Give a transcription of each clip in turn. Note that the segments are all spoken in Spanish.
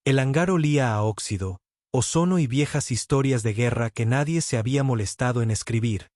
El hangar olía a óxido, ozono y viejas historias de guerra que nadie se había molestado en escribir.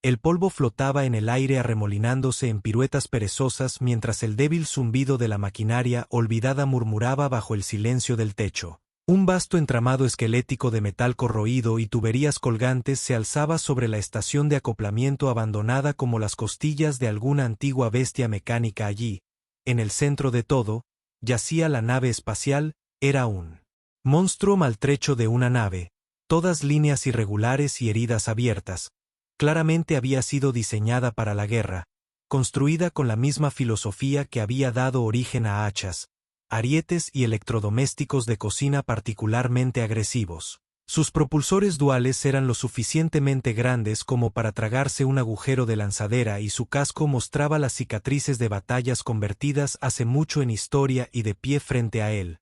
El polvo flotaba en el aire arremolinándose en piruetas perezosas mientras el débil zumbido de la maquinaria olvidada murmuraba bajo el silencio del techo. Un vasto entramado esquelético de metal corroído y tuberías colgantes se alzaba sobre la estación de acoplamiento abandonada como las costillas de alguna antigua bestia mecánica allí. En el centro de todo, yacía la nave espacial, era un monstruo maltrecho de una nave, todas líneas irregulares y heridas abiertas. Claramente había sido diseñada para la guerra, construida con la misma filosofía que había dado origen a hachas, arietes y electrodomésticos de cocina particularmente agresivos. Sus propulsores duales eran lo suficientemente grandes como para tragarse un agujero de lanzadera y su casco mostraba las cicatrices de batallas convertidas hace mucho en historia y de pie frente a él,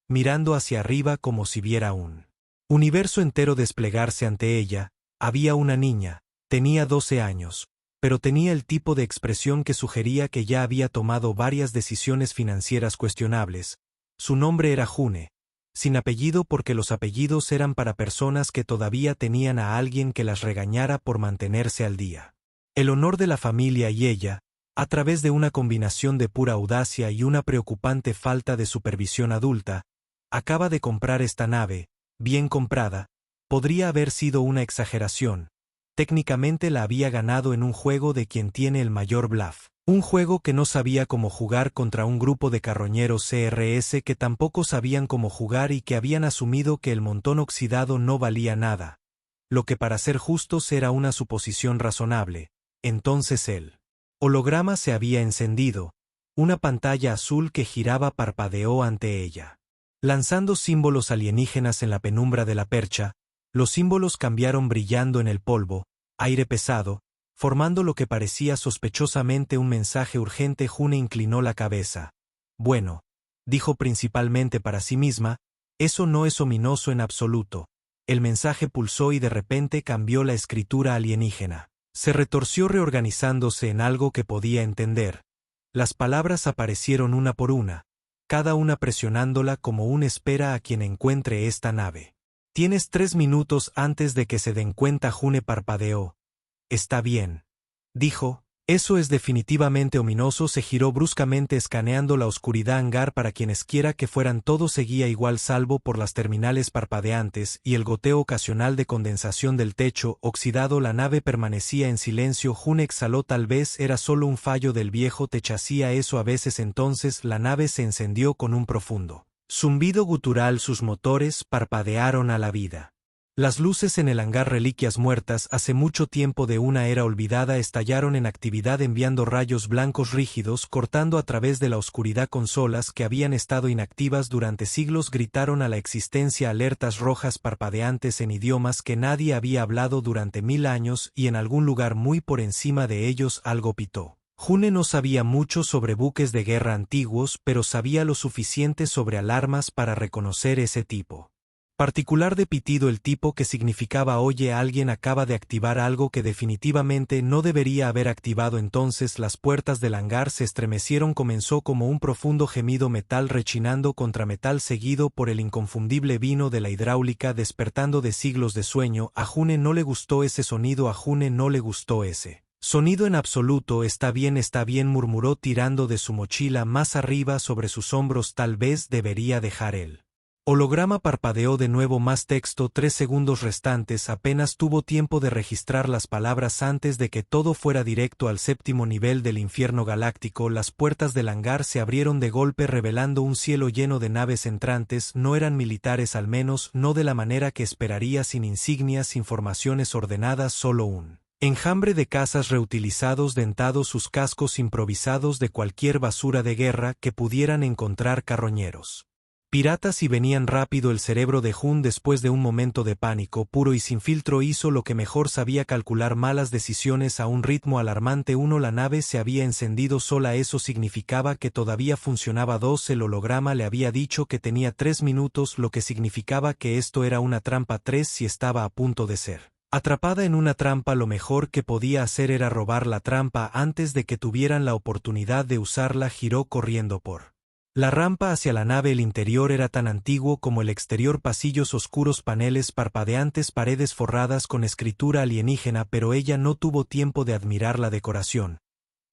mirando hacia arriba como si viera un universo entero desplegarse ante ella. Había una niña, tenía 12 años, pero tenía el tipo de expresión que sugería que ya había tomado varias decisiones financieras cuestionables. Su nombre era June, sin apellido porque los apellidos eran para personas que todavía tenían a alguien que las regañara por mantenerse al día. El honor de la familia y ella, a través de una combinación de pura audacia y una preocupante falta de supervisión adulta, acaba de comprar esta nave, bien comprada, podría haber sido una exageración. Técnicamente la había ganado en un juego de quien tiene el mayor bluff. Un juego que no sabía cómo jugar contra un grupo de carroñeros CRS que tampoco sabían cómo jugar y que habían asumido que el montón oxidado no valía nada. Lo que para ser justos era una suposición razonable. Entonces el holograma se había encendido. Una pantalla azul que giraba parpadeó ante ella. Lanzando símbolos alienígenas en la penumbra de la percha, los símbolos cambiaron brillando en el polvo, aire pesado, formando lo que parecía sospechosamente un mensaje urgente. June inclinó la cabeza. Bueno, dijo principalmente para sí misma, eso no es ominoso en absoluto. El mensaje pulsó y de repente cambió la escritura alienígena. Se retorció reorganizándose en algo que podía entender. Las palabras aparecieron una por una, cada una presionándola como un espera a quien encuentre esta nave. Tienes 3 minutos antes de que se den cuenta. June parpadeó. Está bien, dijo. Eso es definitivamente ominoso. Se giró bruscamente escaneando la oscuridad hangar para quienesquiera que fueran. Todo seguía igual salvo por las terminales parpadeantes y el goteo ocasional de condensación del techo oxidado. La nave permanecía en silencio. June exhaló. Tal vez era solo un fallo del viejo hacía eso a veces. Entonces la nave se encendió con un profundo zumbido gutural. Sus motores parpadearon a la vida. Las luces en el hangar, reliquias muertas hace mucho tiempo de una era olvidada, estallaron en actividad enviando rayos blancos rígidos cortando a través de la oscuridad. Consolas que habían estado inactivas durante siglos gritaron a la existencia alertas rojas parpadeantes en idiomas que nadie había hablado durante 1000 años y en algún lugar muy por encima de ellos algo pitó. June no sabía mucho sobre buques de guerra antiguos, pero sabía lo suficiente sobre alarmas para reconocer ese tipo particular de pitido. El tipo que significaba oye, alguien acaba de activar algo que definitivamente no debería haber activado. Entonces las puertas del hangar se estremecieron. Comenzó como un profundo gemido, metal rechinando contra metal seguido por el inconfundible vino de la hidráulica despertando de siglos de sueño. A June no le gustó ese sonido. A June no le gustó ese sonido en absoluto. Está bien, murmuró tirando de su mochila más arriba sobre sus hombros. Tal vez debería dejar el holograma. Parpadeó de nuevo. Más texto. 3 segundos restantes. Apenas tuvo tiempo de registrar las palabras antes de que todo fuera directo al 7º nivel del infierno galáctico. Las puertas del hangar se abrieron de golpe revelando un cielo lleno de naves entrantes. No eran militares, al menos no de la manera que esperaría, sin insignias, sin formaciones ordenadas, solo un enjambre de cazas reutilizados dentados, sus cascos improvisados de cualquier basura de guerra que pudieran encontrar carroñeros. Piratas, y venían rápido. El cerebro de June, después de un momento de pánico puro y sin filtro, hizo lo que mejor sabía: calcular malas decisiones a un ritmo alarmante. 1. La nave se había encendido sola. Eso significaba que todavía funcionaba. 2. El holograma le había dicho que tenía 3 minutos, lo que significaba que esto era una trampa. 3. Si estaba a punto de ser atrapada en una trampa, lo mejor que podía hacer era robar la trampa antes de que tuvieran la oportunidad de usarla. Giró corriendo por La rampa hacia la nave, el interior era tan antiguo como el exterior, pasillos oscuros, paneles parpadeantes, paredes forradas con escritura alienígena, pero ella no tuvo tiempo de admirar la decoración.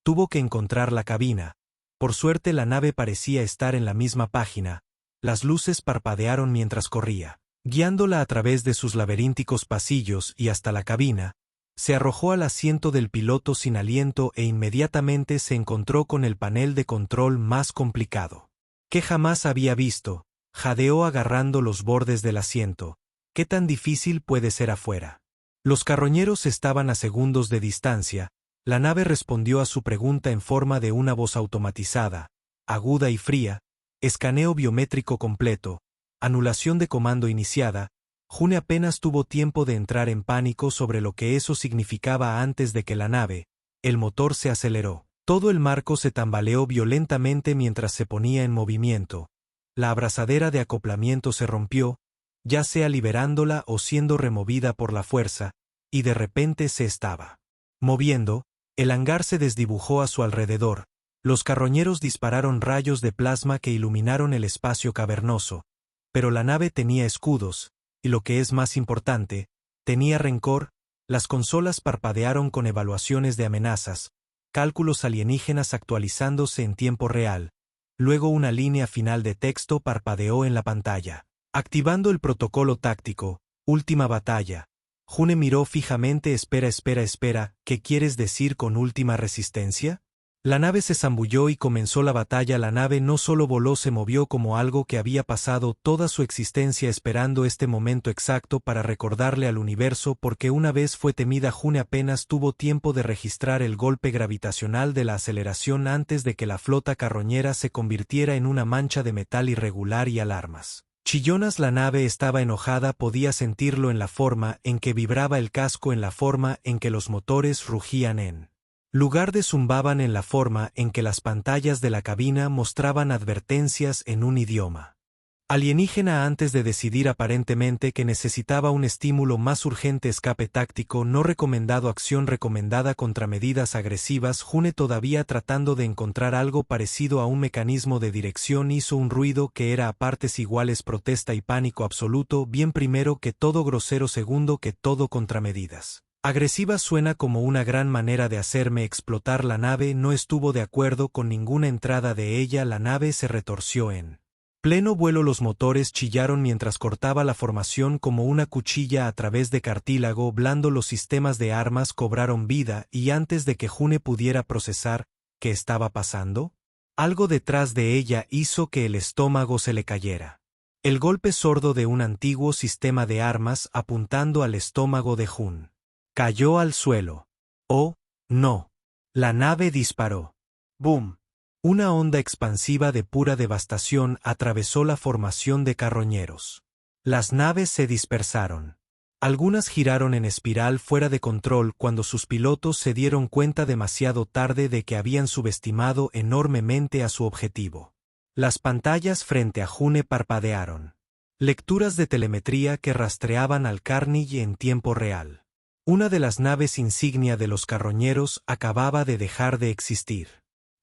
Tuvo que encontrar la cabina. Por suerte la nave parecía estar en la misma página. Las luces parpadearon mientras corría, guiándola a través de sus laberínticos pasillos y hasta la cabina. Se arrojó al asiento del piloto sin aliento e inmediatamente se encontró con el panel de control más complicado que jamás había visto. Jadeó agarrando los bordes del asiento. ¿Qué tan difícil puede ser afuera? Los carroñeros estaban a segundos de distancia. La nave respondió a su pregunta en forma de una voz automatizada, aguda y fría. Escaneo biométrico completo. Anulación de comando iniciada. June apenas tuvo tiempo de entrar en pánico sobre lo que eso significaba antes de que la nave, el motor se aceleró. Todo el marco se tambaleó violentamente mientras se ponía en movimiento. La abrazadera de acoplamiento se rompió, ya sea liberándola o siendo removida por la fuerza, y de repente se estaba moviendo. El hangar se desdibujó a su alrededor. Los carroñeros dispararon rayos de plasma que iluminaron el espacio cavernoso. Pero la nave tenía escudos, y lo que es más importante, tenía rencor. Las consolas parpadearon con evaluaciones de amenazas, cálculos alienígenas actualizándose en tiempo real. Luego una línea final de texto parpadeó en la pantalla. Activando el protocolo táctico, última batalla. June miró fijamente. Espera, ¿qué quieres decir con última resistencia? La nave se zambulló y comenzó la batalla. La nave no solo voló, se movió como algo que había pasado toda su existencia esperando este momento exacto para recordarle al universo porque una vez fue temida. June apenas tuvo tiempo de registrar el golpe gravitacional de la aceleración antes de que la flota carroñera se convirtiera en una mancha de metal irregular y alarmas chillonas. La nave estaba enojada, podía sentirlo en la forma en que vibraba el casco, en la forma en que los motores rugían, en lugar de zumbaban, en la forma en que las pantallas de la cabina mostraban advertencias en un idioma alienígena. Antes de decidir aparentemente que necesitaba un estímulo más urgente, escape táctico no recomendado, acción recomendada, contramedidas agresivas. June, todavía tratando de encontrar algo parecido a un mecanismo de dirección, hizo un ruido que era a partes iguales protesta y pánico absoluto. Bien, primero que todo grosero, segundo que todo contramedidas agresiva. Suena como una gran manera de hacerme explotar. La nave no estuvo de acuerdo con ninguna entrada de ella. La nave se retorció en pleno vuelo. Los motores chillaron mientras cortaba la formación como una cuchilla a través de cartílago blando. Los sistemas de armas cobraron vida y antes de que June pudiera procesar qué estaba pasando, algo detrás de ella hizo que el estómago se le cayera. El golpe sordo de un antiguo sistema de armas apuntando al estómago de June. Cayó al suelo. Oh, no. La nave disparó. ¡Boom! Una onda expansiva de pura devastación atravesó la formación de carroñeros. Las naves se dispersaron. Algunas giraron en espiral fuera de control cuando sus pilotos se dieron cuenta demasiado tarde de que habían subestimado enormemente a su objetivo. Las pantallas frente a June parpadearon. Lecturas de telemetría que rastreaban al Carnegie en tiempo real. Una de las naves insignia de los carroñeros acababa de dejar de existir.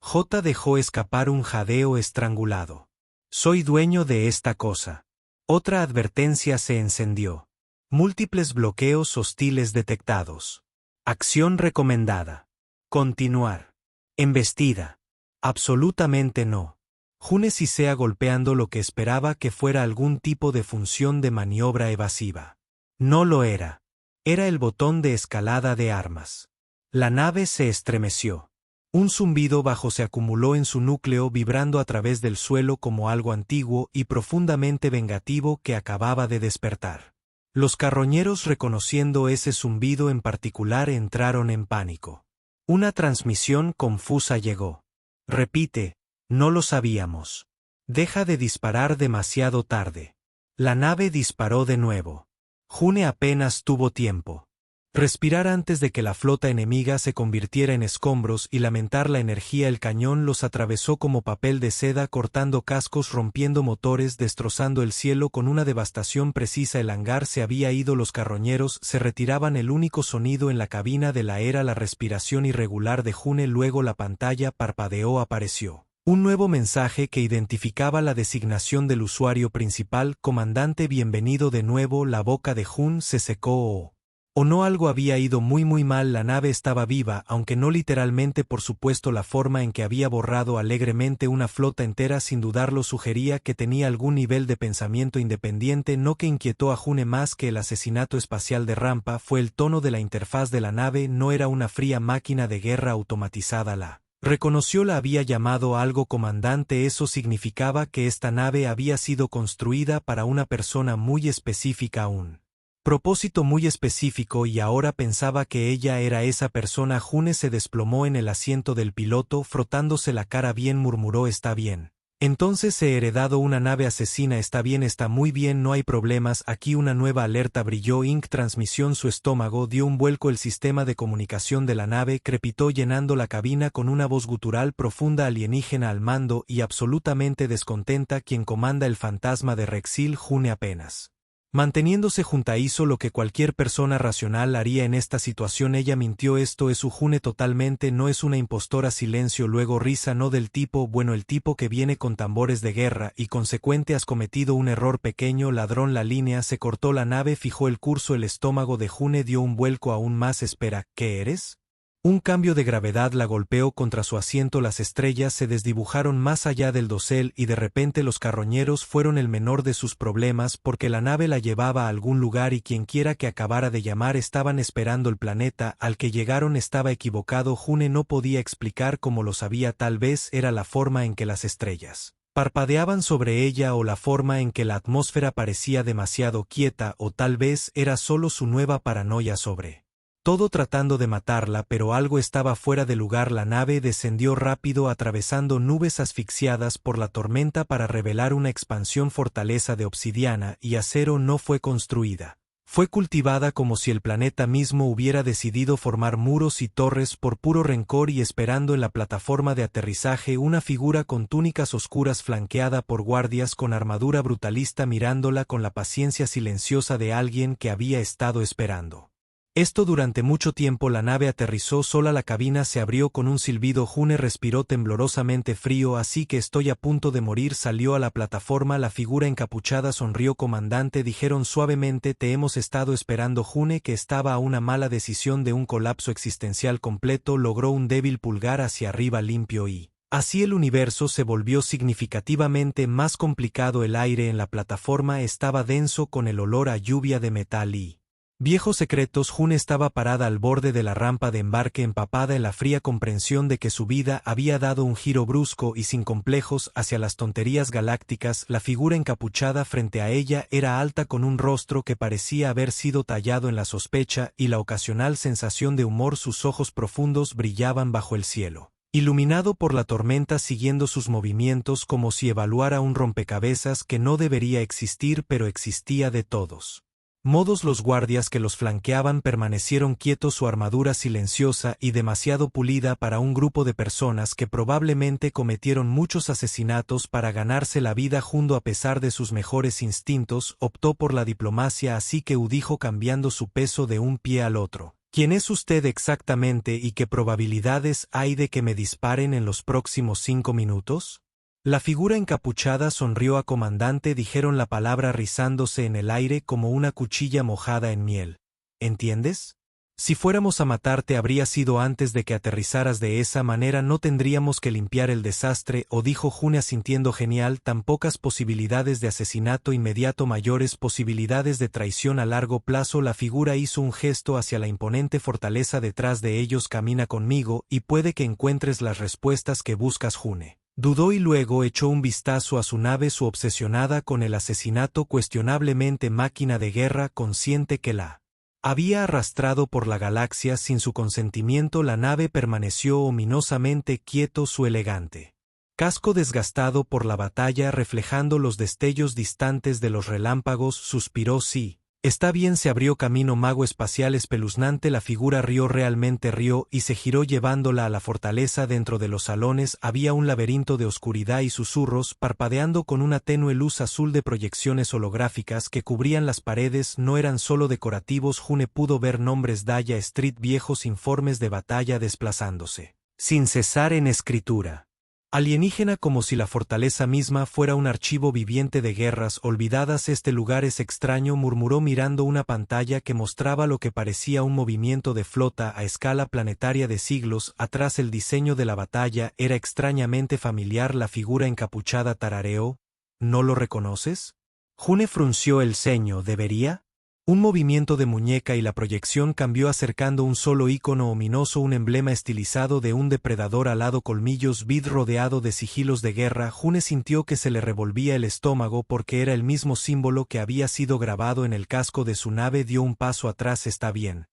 J dejó escapar un jadeo estrangulado. Soy dueño de esta cosa. Otra advertencia se encendió. Múltiples bloqueos hostiles detectados. Acción recomendada. Continuar. Embestida. Absolutamente no. June sisea golpeando lo que esperaba que fuera algún tipo de función de maniobra evasiva. No lo era. Era el botón de escalada de armas. La nave se estremeció. Un zumbido bajo se acumuló en su núcleo, vibrando a través del suelo como algo antiguo y profundamente vengativo que acababa de despertar. Los carroñeros, reconociendo ese zumbido en particular, entraron en pánico. Una transmisión confusa llegó. Repite, no lo sabíamos. Deja de disparar demasiado tarde. La nave disparó de nuevo. June apenas tuvo tiempo. Respirar antes de que la flota enemiga se convirtiera en escombros y lamentar la energía. El cañón los atravesó como papel de seda, cortando cascos, rompiendo motores, destrozando el cielo con una devastación precisa. El hangar se había ido, los carroñeros se retiraban. El único sonido en la cabina de la era la respiración irregular de June. Luego la pantalla parpadeó, apareció Un nuevo mensaje que identificaba la designación del usuario principal. Comandante, bienvenido de nuevo. La boca de Jun se secó. O no, algo había ido muy mal. La nave estaba viva, aunque no literalmente. Por supuesto, la forma en que había borrado alegremente una flota entera sin dudarlo sugería que tenía algún nivel de pensamiento independiente. No que inquietó a June más que el asesinato espacial de Rampa fue el tono de la interfaz de la nave. No era una fría máquina de guerra automatizada. La reconoció, la había llamado algo comandante. Eso significaba que esta nave había sido construida para una persona muy específica, un propósito muy específico, y ahora pensaba que ella era esa persona. June se desplomó en el asiento del piloto, frotándose la cara. Bien, murmuró. Está bien. Entonces he heredado una nave asesina. Está bien, está muy bien, no hay problemas. Aquí una nueva alerta brilló. Inc. transmisión. Su estómago dio un vuelco. El sistema de comunicación de la nave crepitó, llenando la cabina con una voz gutural profunda alienígena al mando y absolutamente descontenta. Quien comanda el fantasma de Rexil. June apenas manteniéndose junta hizo lo que cualquier persona racional haría en esta situación. Ella mintió. Esto es su June totalmente. No es una impostora. Silencio, luego risa. No del tipo bueno, el tipo que viene con tambores de guerra y consecuente. Has cometido un error pequeño, ladrón. La línea se cortó. La nave fijó el curso. El estómago de June dio un vuelco aún más. Espera, ¿qué eres? Un cambio de gravedad la golpeó contra su asiento. Las estrellas se desdibujaron más allá del dosel y de repente los carroñeros fueron el menor de sus problemas, porque la nave la llevaba a algún lugar y quienquiera que acabara de llamar estaban esperando. El planeta al que llegaron estaba equivocado. June no podía explicar cómo lo sabía. Tal vez era la forma en que las estrellas parpadeaban sobre ella, o la forma en que la atmósfera parecía demasiado quieta, o tal vez era solo su nueva paranoia sobre todo tratando de matarla, pero algo estaba fuera de lugar. La nave descendió rápido atravesando nubes asfixiadas por la tormenta para revelar una expansión. Fortaleza de obsidiana y acero no fue construida. Fue cultivada como si el planeta mismo hubiera decidido formar muros y torres por puro rencor. Y esperando en la plataforma de aterrizaje una figura con túnicas oscuras flanqueada por guardias con armadura brutalista, mirándola con la paciencia silenciosa de alguien que había estado esperando esto durante mucho tiempo. La nave aterrizó sola. La cabina se abrió con un silbido. June respiró temblorosamente. Frío, así que estoy a punto de morir. Salió a la plataforma. La figura encapuchada sonrió. Comandante, dijeron suavemente, te hemos estado esperando. June, que estaba a una mala decisión de un colapso existencial completo, logró un débil pulgar hacia arriba limpio y así el universo se volvió significativamente más complicado. El aire en la plataforma estaba denso con el olor a lluvia de metal y viejos secretos. June estaba parada al borde de la rampa de embarque, empapada en la fría comprensión de que su vida había dado un giro brusco y sin complejos hacia las tonterías galácticas. La figura encapuchada frente a ella era alta, con un rostro que parecía haber sido tallado en la sospecha y la ocasional sensación de humor. Sus ojos profundos brillaban bajo el cielo iluminado por la tormenta, siguiendo sus movimientos como si evaluara un rompecabezas que no debería existir, pero existía de todos modos. Los guardias que los flanqueaban permanecieron quietos. Su armadura silenciosa y demasiado pulida para un grupo de personas que probablemente cometieron muchos asesinatos para ganarse la vida. Junto, a pesar de sus mejores instintos, optó por la diplomacia, así que dijo, cambiando su peso de un pie al otro. ¿Quién es usted exactamente y qué probabilidades hay de que me disparen en los próximos 5 minutos? La figura encapuchada sonrió. A comandante, dijeron la palabra rizándose en el aire como una cuchilla mojada en miel. ¿Entiendes? Si fuéramos a matarte habría sido antes de que aterrizaras. De esa manera no tendríamos que limpiar el desastre, o dijo June asintiendo. Genial, tan pocas posibilidades de asesinato inmediato, mayores posibilidades de traición a largo plazo. La figura hizo un gesto hacia la imponente fortaleza detrás de ellos. Camina conmigo y puede que encuentres las respuestas que buscas. June dudó y luego echó un vistazo a su nave. Su obsesionada con el asesinato, cuestionablemente máquina de guerra, consciente que la había arrastrado por la galaxia sin su consentimiento. La nave permaneció ominosamente quieto, su elegante casco desgastado por la batalla reflejando los destellos distantes de los relámpagos. Suspiró. Sí, está bien. Se abrió camino. Mago espacial espeluznante. La figura rió, realmente rió, y se giró llevándola a la fortaleza. Dentro de los salones había un laberinto de oscuridad y susurros, parpadeando con una tenue luz azul de proyecciones holográficas que cubrían las paredes. No eran solo decorativos. June pudo ver nombres: Daya Street, viejos informes de batalla desplazándose sin cesar en escritura Alienígena, como si la fortaleza misma fuera un archivo viviente de guerras olvidadas. Este lugar es extraño, murmuró mirando una pantalla que mostraba lo que parecía un movimiento de flota a escala planetaria de siglos atrás. El diseño de la batalla era extrañamente familiar. La figura encapuchada tarareó: ¿no lo reconoces? June frunció el ceño. ¿Debería? Un movimiento de muñeca y la proyección cambió acercando un solo icono ominoso, un emblema estilizado de un depredador alado, colmillos vid rodeado de sigilos de guerra. June sintió que se le revolvía el estómago porque era el mismo símbolo que había sido grabado en el casco de su nave. Dio un paso atrás. ¿Está bien?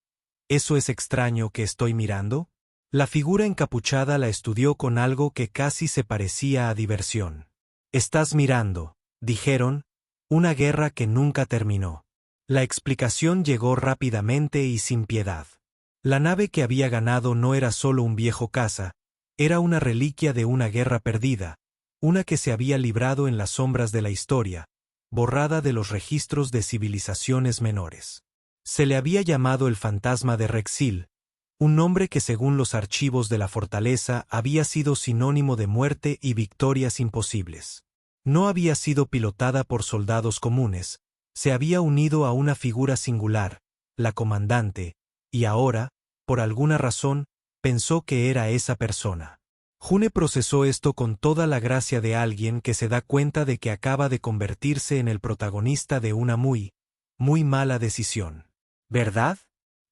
¿Eso es extraño que estoy mirando? La figura encapuchada la estudió con algo que casi se parecía a diversión. Estás mirando, dijeron, una guerra que nunca terminó. La explicación llegó rápidamente y sin piedad. La nave que había ganado no era solo un viejo caza, era una reliquia de una guerra perdida, una que se había librado en las sombras de la historia, borrada de los registros de civilizaciones menores. Se le había llamado el fantasma de Rexil, un nombre que según los archivos de la fortaleza había sido sinónimo de muerte y victorias imposibles. No había sido pilotada por soldados comunes, se había unido a una figura singular, la comandante, y ahora, por alguna razón, pensó que era esa persona. June procesó esto con toda la gracia de alguien que se da cuenta de que acaba de convertirse en el protagonista de una muy mala decisión. ¿Verdad?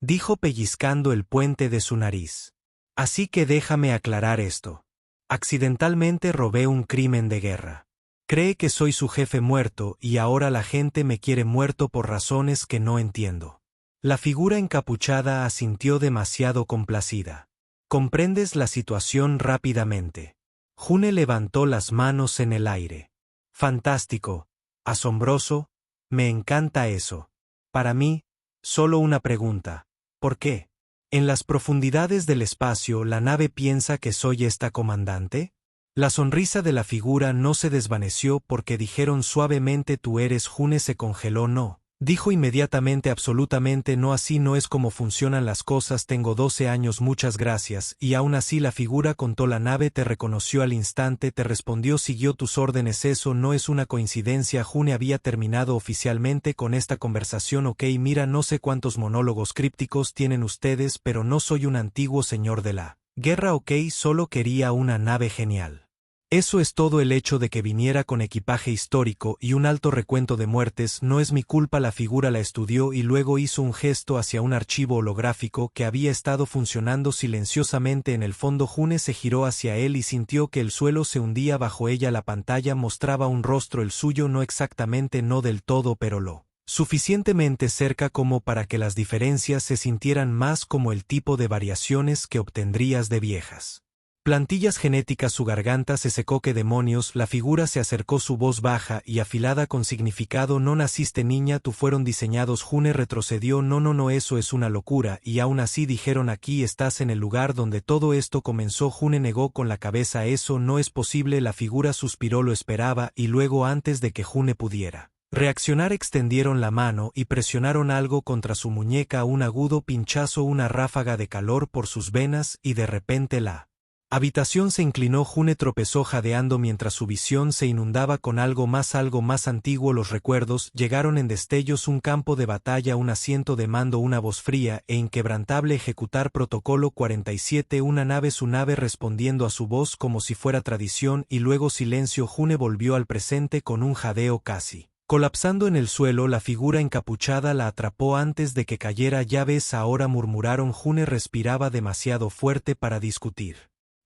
Dijo pellizcando el puente de su nariz. Así que déjame aclarar esto. Accidentalmente robé un crimen de guerra. Cree que soy su jefe muerto y ahora la gente me quiere muerto por razones que no entiendo. La figura encapuchada asintió demasiado complacida. Comprendes la situación rápidamente. June levantó las manos en el aire. Fantástico, asombroso, me encanta eso. Para mí, solo una pregunta. ¿Por qué? ¿En las profundidades del espacio la nave piensa que soy esta comandante? La sonrisa de la figura no se desvaneció porque dijeron suavemente: tú eres. June se congeló. No. Dijo inmediatamente: absolutamente no, así no es como funcionan las cosas. Tengo 12 años, muchas gracias. Y aún así la figura contó: la nave te reconoció al instante, te respondió, siguió tus órdenes. Eso no es una coincidencia. June había terminado oficialmente con esta conversación. Ok, mira, no sé cuántos monólogos crípticos tienen ustedes, pero no soy un antiguo señor de la guerra. Ok, solo quería una nave genial. Eso es todo. El hecho de que viniera con equipaje histórico y un alto recuento de muertes no es mi culpa. La figura la estudió y luego hizo un gesto hacia un archivo holográfico que había estado funcionando silenciosamente en el fondo. June se giró hacia él y sintió que el suelo se hundía bajo ella. La pantalla mostraba un rostro, el suyo, no exactamente, no del todo, pero lo suficientemente cerca como para que las diferencias se sintieran más como el tipo de variaciones que obtendrías de viejas plantillas genéticas. Su garganta se secó. ¿Qué demonios? La figura se acercó, su voz baja y afilada con significado. No naciste niña, tú fueron diseñados. June retrocedió. No, eso es una locura. Y aún así dijeron: aquí estás en el lugar donde todo esto comenzó. June negó con la cabeza: eso no es posible. La figura suspiró. Lo esperaba. Y luego, antes de que June pudiera reaccionar, extendieron la mano y presionaron algo contra su muñeca. Un agudo pinchazo, una ráfaga de calor por sus venas, y de repente la habitación se inclinó. June tropezó jadeando mientras su visión se inundaba con algo más antiguo. Los recuerdos llegaron en destellos: un campo de batalla, un asiento de mando, una voz fría e inquebrantable: ejecutar protocolo 47, una nave, su nave respondiendo a su voz como si fuera tradición, y luego silencio. June volvió al presente con un jadeo casi colapsando en el suelo. La figura encapuchada la atrapó antes de que cayera. Ya ves, ahora, murmuraron. June respiraba demasiado fuerte para discutir,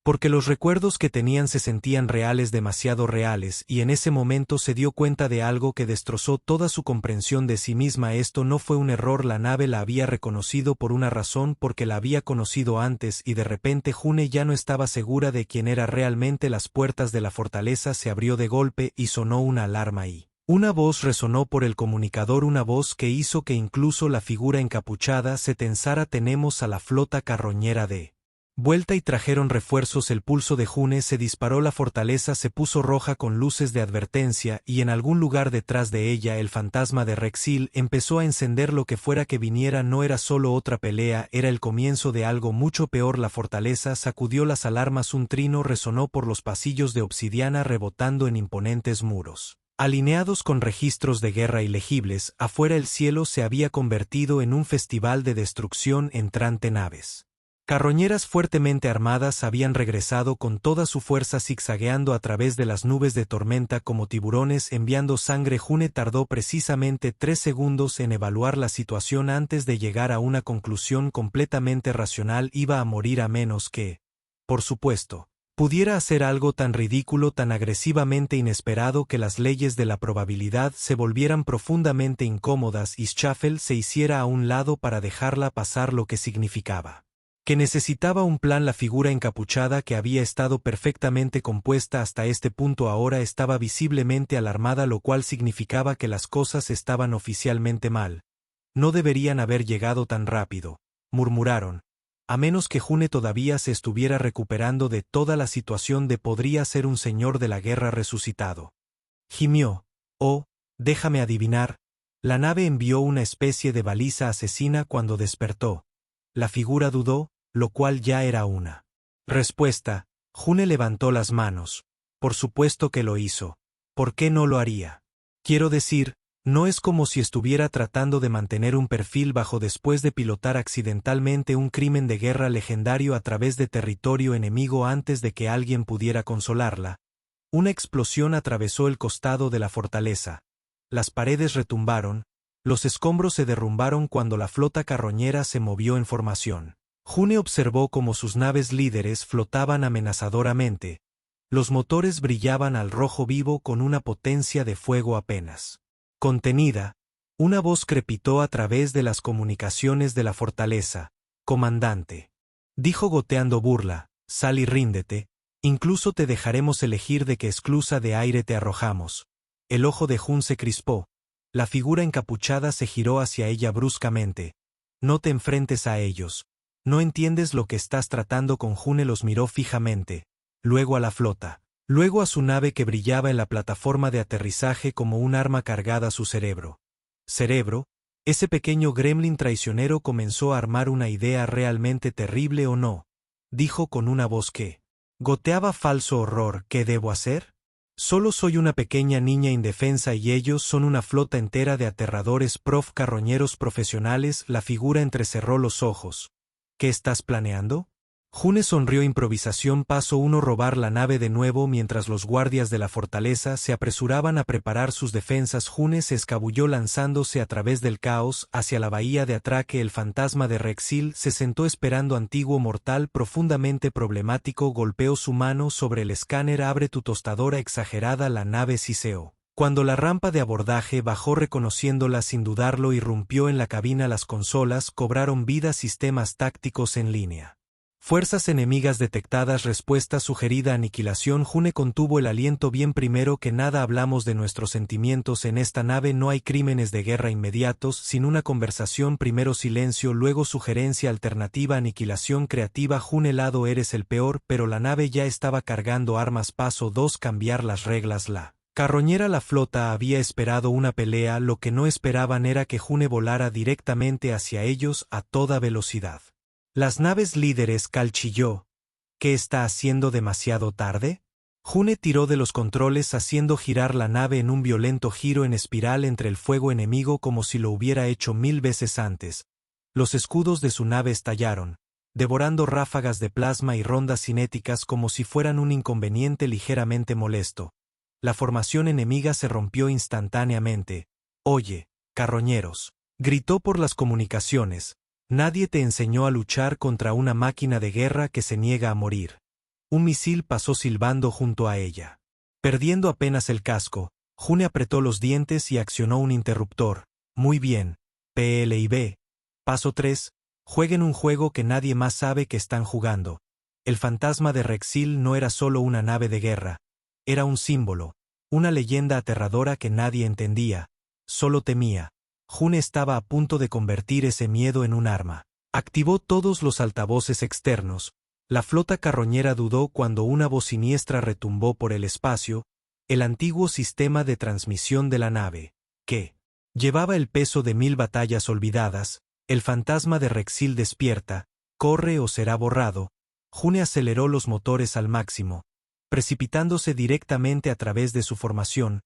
porque los recuerdos que tenían se sentían reales, demasiado reales, y en ese momento se dio cuenta de algo que destrozó toda su comprensión de sí misma. Esto no fue un error, la nave la había reconocido por una razón, porque la había conocido antes, y de repente June ya no estaba segura de quién era realmente. Las puertas de la fortaleza se abrió de golpe y sonó una alarma y una voz resonó por el comunicador, una voz que hizo que incluso la figura encapuchada se tensara: tenemos a la flota carroñera de Vuelta y trajeron refuerzos. El pulso de June se disparó. La fortaleza se puso roja con luces de advertencia y en algún lugar detrás de ella el fantasma de Rexil empezó a encender. Lo que fuera que viniera no era solo otra pelea, era el comienzo de algo mucho peor. La fortaleza sacudió las alarmas. Un trino resonó por los pasillos de obsidiana rebotando en imponentes muros. Alineados con registros de guerra ilegibles, afuera el cielo se había convertido en un festival de destrucción. Entrante naves. Carroñeras fuertemente armadas habían regresado con toda su fuerza zigzagueando a través de las nubes de tormenta como tiburones enviando sangre. June tardó precisamente 3 segundos en evaluar la situación antes de llegar a una conclusión completamente racional. Iba a morir a menos que, por supuesto, pudiera hacer algo tan ridículo, tan agresivamente inesperado que las leyes de la probabilidad se volvieran profundamente incómodas y Schaffel se hiciera a un lado para dejarla pasar. Lo que significaba que necesitaba un plan. La figura encapuchada que había estado perfectamente compuesta hasta este punto ahora estaba visiblemente alarmada, lo cual significaba que las cosas estaban oficialmente mal. No deberían haber llegado tan rápido, murmuraron. A menos que June todavía se estuviera recuperando de toda la situación podría ser un señor de la guerra resucitado. Gimió. Oh, déjame adivinar. La nave envió una especie de baliza asesina cuando despertó. La figura dudó, lo cual ya era una respuesta. June levantó las manos. Por supuesto que lo hizo. ¿Por qué no lo haría? Quiero decir, no es como si estuviera tratando de mantener un perfil bajo después de pilotar accidentalmente un crimen de guerra legendario a través de territorio enemigo antes de que alguien pudiera consolarla. Una explosión atravesó el costado de la fortaleza. Las paredes retumbaron, los escombros se derrumbaron cuando la flota carroñera se movió en formación. June observó cómo sus naves líderes flotaban amenazadoramente. Los motores brillaban al rojo vivo con una potencia de fuego apenas contenida. Una voz crepitó a través de las comunicaciones de la fortaleza. «Comandante», dijo goteando burla, «sal y ríndete, incluso te dejaremos elegir de qué esclusa de aire te arrojamos». El ojo de June se crispó. La figura encapuchada se giró hacia ella bruscamente. «No te enfrentes a ellos. No entiendes lo que estás tratando con». June los miró fijamente, luego a la flota, luego a su nave que brillaba en la plataforma de aterrizaje como un arma cargada a su cerebro. Cerebro, ese pequeño gremlin traicionero comenzó a armar una idea realmente terrible o no, dijo con una voz que goteaba falso horror. ¿Qué debo hacer? Solo soy una pequeña niña indefensa y ellos son una flota entera de aterradores carroñeros profesionales. La figura entrecerró los ojos. ¿Qué estás planeando? June sonrió. Improvisación. Paso 1. Robar la nave de nuevo. Mientras los guardias de la fortaleza se apresuraban a preparar sus defensas, June se escabulló lanzándose a través del caos hacia la bahía de atraque. El fantasma de Rexil se sentó esperando. Antiguo mortal profundamente problemático golpeó su mano sobre el escáner. Abre tu tostadora exagerada. La nave siseó. Cuando la rampa de abordaje bajó reconociéndola sin dudarlo, irrumpió en la cabina. Las consolas cobraron vida. Sistemas tácticos en línea. Fuerzas enemigas detectadas. Respuesta sugerida. Aniquilación. June contuvo el aliento. Bien, primero que nada hablamos de nuestros sentimientos. En esta nave no hay crímenes de guerra inmediatos. Sin una conversación. Primero silencio, luego sugerencia alternativa. Aniquilación creativa. June helado. Eres el peor, pero la nave ya estaba cargando armas. Paso 2. Cambiar las reglas. La carroñera. La flota había esperado una pelea. Lo que no esperaban era que June volara directamente hacia ellos a toda velocidad. Las naves líderes. Cal chilló. ¿Qué está haciendo demasiado tarde? June tiró de los controles haciendo girar la nave en un violento giro en espiral entre el fuego enemigo como si lo hubiera hecho 1000 veces antes. Los escudos de su nave estallaron, devorando ráfagas de plasma y rondas cinéticas como si fueran un inconveniente ligeramente molesto. La formación enemiga se rompió instantáneamente. «Oye, carroñeros», gritó por las comunicaciones. «Nadie te enseñó a luchar contra una máquina de guerra que se niega a morir». Un misil pasó silbando junto a ella. Perdiendo apenas el casco, June apretó los dientes y accionó un interruptor. «Muy bien, PLIB. Paso 3. Jueguen un juego que nadie más sabe que están jugando». El fantasma de Rexil no era solo una nave de guerra. Era un símbolo, una leyenda aterradora que nadie entendía, solo temía. June estaba a punto de convertir ese miedo en un arma. Activó todos los altavoces externos, La flota carroñera dudó cuando una voz siniestra retumbó por el espacio, el antiguo sistema de transmisión de la nave, que llevaba el peso de 1000 batallas olvidadas. El fantasma de Rexil despierta, corre o será borrado. June aceleró los motores al máximo, precipitándose directamente a través de su formación,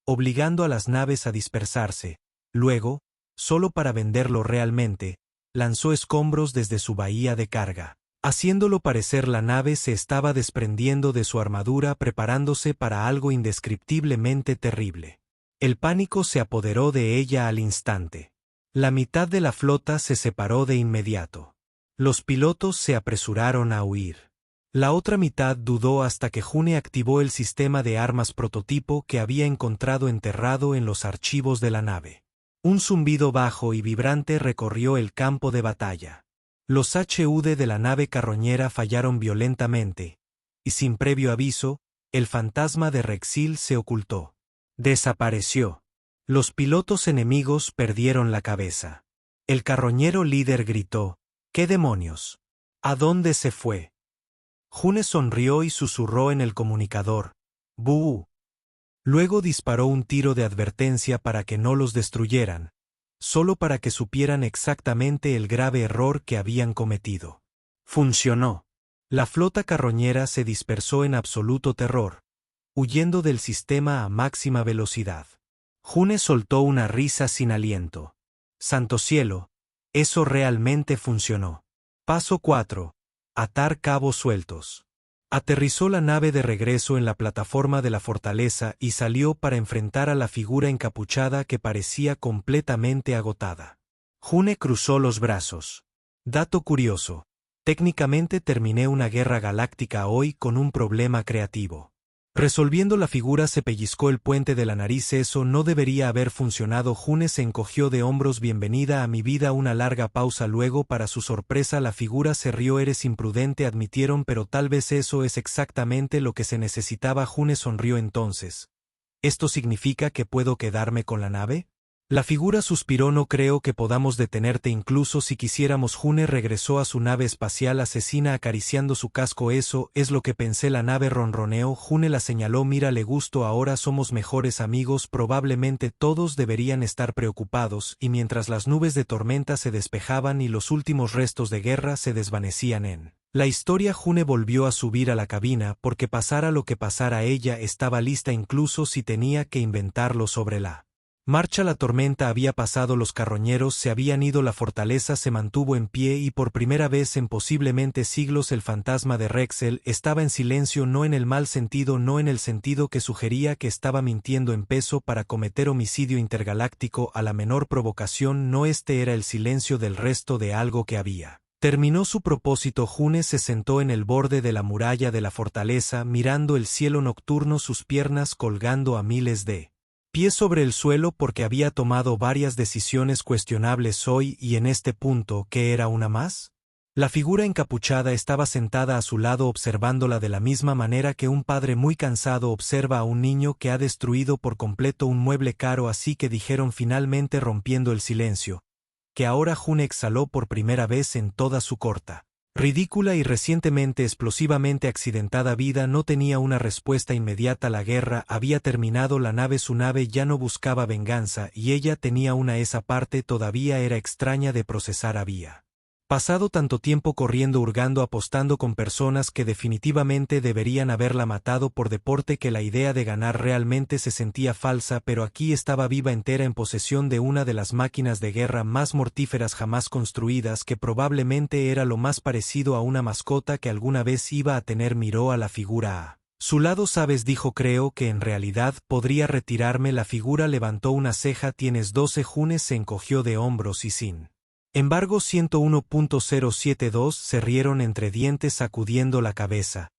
obligando a las naves a dispersarse. Luego, solo para venderlo realmente, lanzó escombros desde su bahía de carga. Haciéndolo parecer la nave se estaba desprendiendo de su armadura preparándose para algo indescriptiblemente terrible. El pánico se apoderó de ella al instante. La mitad de la flota se separó de inmediato. Los pilotos se apresuraron a huir. La otra mitad dudó hasta que June activó el sistema de armas prototipo que había encontrado enterrado en los archivos de la nave. Un zumbido bajo y vibrante recorrió el campo de batalla. Los HUD de la nave carroñera fallaron violentamente, y sin previo aviso, el fantasma de Rexil se ocultó. Desapareció. Los pilotos enemigos perdieron la cabeza. El carroñero líder gritó: ¿Qué demonios? ¿A dónde se fue? June sonrió y susurró en el comunicador: ¡Bú! Luego disparó un tiro de advertencia para que no los destruyeran, solo para que supieran exactamente el grave error que habían cometido. Funcionó. La flota carroñera se dispersó en absoluto terror, huyendo del sistema a máxima velocidad. June soltó una risa sin aliento. ¡Santo cielo! Eso realmente funcionó. Paso 4. Atar cabos sueltos. Aterrizó la nave de regreso en la plataforma de la fortaleza y salió para enfrentar a la figura encapuchada que parecía completamente agotada. June cruzó los brazos. Dato curioso: técnicamente terminé una guerra galáctica hoy con un problema creativo. Resolviendo la figura se pellizcó el puente de la nariz. Eso no debería haber funcionado. June se encogió de hombros. Bienvenida a mi vida. Una larga pausa. Luego, para su sorpresa, la figura se rió. Eres imprudente, admitieron, pero tal vez eso es exactamente lo que se necesitaba. June sonrió entonces. ¿Esto significa que puedo quedarme con la nave? La figura suspiró. No creo que podamos detenerte incluso si quisiéramos. June regresó a su nave espacial asesina acariciando su casco. Eso es lo que pensé. La nave ronroneó. June la señaló. Mira, le gustó. Ahora somos mejores amigos. Probablemente todos deberían estar preocupados, y mientras las nubes de tormenta se despejaban y los últimos restos de guerra se desvanecían en la historia, June volvió a subir a la cabina porque pasara lo que pasara ella estaba lista incluso si tenía que inventarlo sobre la marcha. La tormenta había pasado, los carroñeros se habían ido, la fortaleza se mantuvo en pie y por primera vez en posiblemente siglos el fantasma de Rexil estaba en silencio, no en el mal sentido, no en el sentido que sugería que estaba mintiendo en peso para cometer homicidio intergaláctico a la menor provocación. No, este era el silencio del resto de algo que había terminó su propósito. June se sentó en el borde de la muralla de la fortaleza mirando el cielo nocturno, sus piernas colgando a miles de pies sobre el suelo porque había tomado varias decisiones cuestionables hoy y en este punto, ¿qué era una más? La figura encapuchada estaba sentada a su lado observándola de la misma manera que un padre muy cansado observa a un niño que ha destruido por completo un mueble caro. Así que dijeron finalmente rompiendo el silencio, que ahora June exhaló por primera vez en toda su corta, ridícula y recientemente explosivamente accidentada vida. No tenía una respuesta inmediata. La guerra había terminado. La nave, su nave, ya no buscaba venganza y ella tenía una. Esa parte todavía era extraña de procesar. Había pasado tanto tiempo corriendo, hurgando, apostando con personas que definitivamente deberían haberla matado por deporte que la idea de ganar realmente se sentía falsa, pero aquí estaba viva, entera, en posesión de una de las máquinas de guerra más mortíferas jamás construidas, que probablemente era lo más parecido a una mascota que alguna vez iba a tener. Miró a la figura a su lado. ¿Sabes? Dijo. Creo que en realidad podría retirarme. La figura levantó una ceja. ¿Tienes 12? June se encogió de hombros y sin embargo 101.072 se rieron entre dientes sacudiendo la cabeza.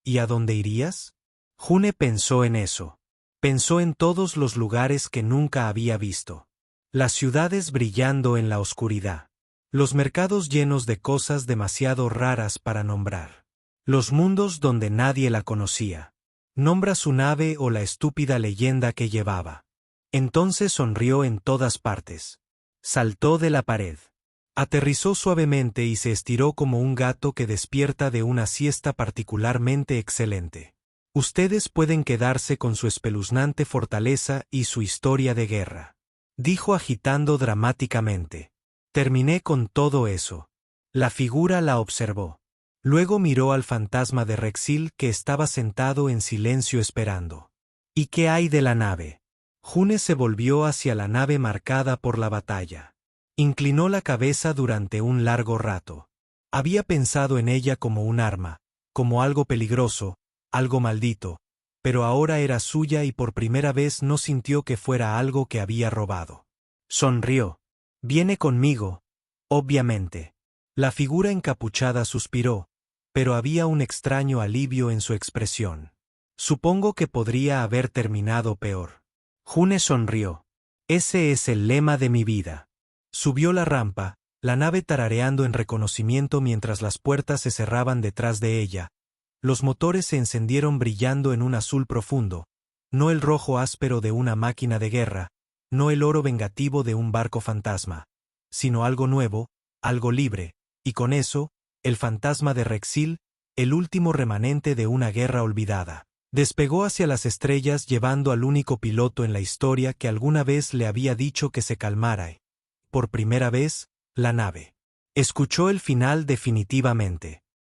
¿Y a dónde irías? June pensó en eso. Pensó en todos los lugares que nunca había visto. Las ciudades brillando en la oscuridad. Los mercados llenos de cosas demasiado raras para nombrar. Los mundos donde nadie la conocía. Nombra su nave o la estúpida leyenda que llevaba. Entonces sonrió en todas partes. Saltó de la pared. Aterrizó suavemente y se estiró como un gato que despierta de una siesta particularmente excelente. Ustedes pueden quedarse con su espeluznante fortaleza y su historia de guerra, dijo agitando dramáticamente. Terminé con todo eso. La figura la observó. Luego miró al fantasma de Rexil que estaba sentado en silencio esperando. ¿Y qué hay de la nave? June se volvió hacia la nave marcada por la batalla. Inclinó la cabeza durante un largo rato. Había pensado en ella como un arma, como algo peligroso, algo maldito, pero ahora era suya y por primera vez no sintió que fuera algo que había robado. Sonrió. Viene conmigo, obviamente. La figura encapuchada suspiró, pero había un extraño alivio en su expresión. Supongo que podría haber terminado peor. June sonrió. Ese es el lema de mi vida. Subió la rampa, la nave tarareando en reconocimiento mientras las puertas se cerraban detrás de ella. Los motores se encendieron brillando en un azul profundo, no el rojo áspero de una máquina de guerra, no el oro vengativo de un barco fantasma, sino algo nuevo, algo libre, y con eso, el fantasma de Rexil, el último remanente de una guerra olvidada. Despegó hacia las estrellas llevando al único piloto en la historia que alguna vez le había dicho que se calmara y, por primera vez, la nave escuchó el final definitivamente.